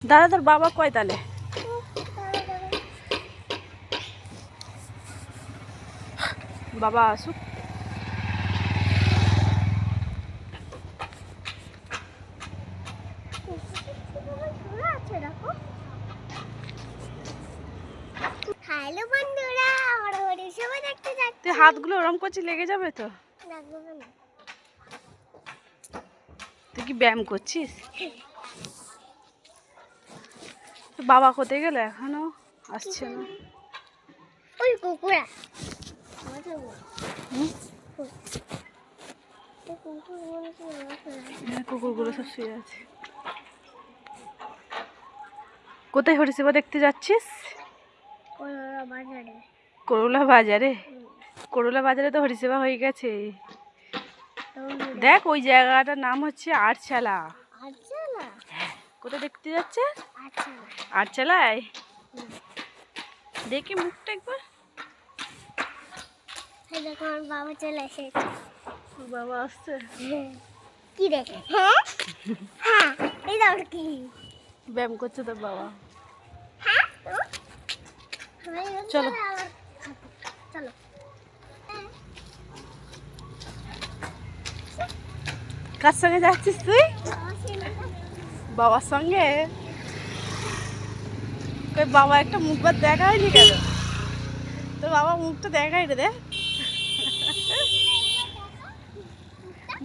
দাদা তোর বাবা কয় তাহলে? বাবা আসুক। হ্যালো বন্ধুরা, আমরা হরিসভা দেখতে যাচ্ছি। তুই হাতগুলো ওরম করছিস, লেগে যাবে তো। তুই কি ব্যায়াম করছিস? বাবা কোথায় গেলে? এখনো আসছে না। ওই কুকুরা কুকুরগুলো সব শুয়ে আছে। কোথায় হরিসেবা দেখতে যাচ্ছিস? করলা বাজারে। করলা বাজারে তো হরিসেবা হয়ে গেছে। দেখ ওই জায়গাটার নাম হচ্ছে আটচালা। কোথায় দেখতে যাচ্ছে? আটচালায়। দেখি মুখটা একবার। দেখো আমার বাবা চলে এসেছে। বাবা আসছে। কি দেখে? হ্যাঁ হ্যাঁ, এই দাও কি ব্যায়াম করছে তোর বাবা। হ্যাঁ চলো চলো। কার সঙ্গে যাচ্ছিস তুই? বাবার সঙ্গে। কই বাবা একটা মুখবার দেখা হয়নি কেন? তোর বাবা মুখটা দেখাই রে।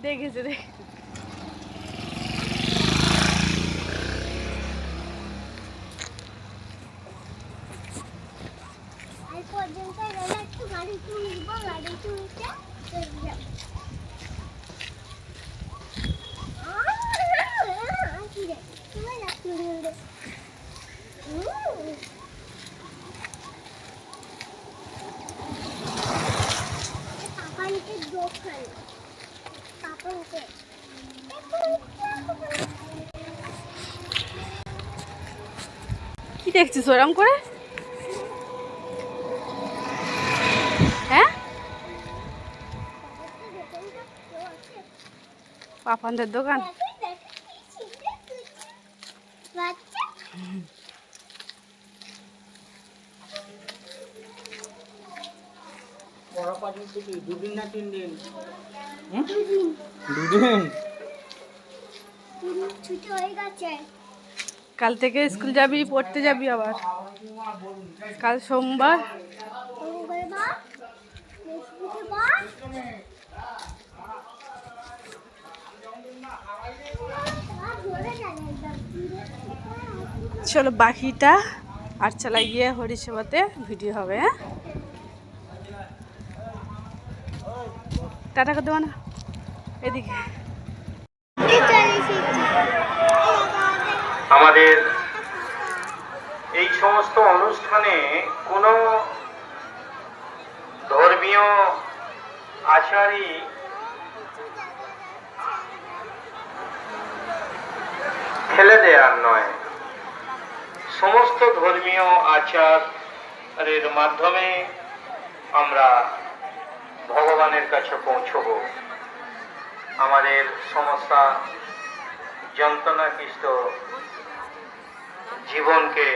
দেখেছে রে। কি দেখছিস ওরম করে? হ্যাঁ, পাপানদের দোকান। দুদিন না 3 দিন? দুদিন ছুটি হয়ে গেছে। কাল থেকে স্কুল যাবি, পড়তে যাবি আবার। কাল সোমবার। চলো বাকিটা আটচালা গিয়ে হরিসেবাতে ভিডিও হবে। হ্যাঁ, টাটা করে দেবো না এদিকে। আমাদের এই সমস্ত অনুষ্ঠানে কোনো ধর্মীয় আচারই ফেলে দেওয়ার নয়। সমস্ত ধর্মীয় আচারের মাধ্যমে আমরা ভগবানের কাছে পৌঁছব। আমাদের সমস্যা যন্ত্রণাক্লিষ্ট জীবনকে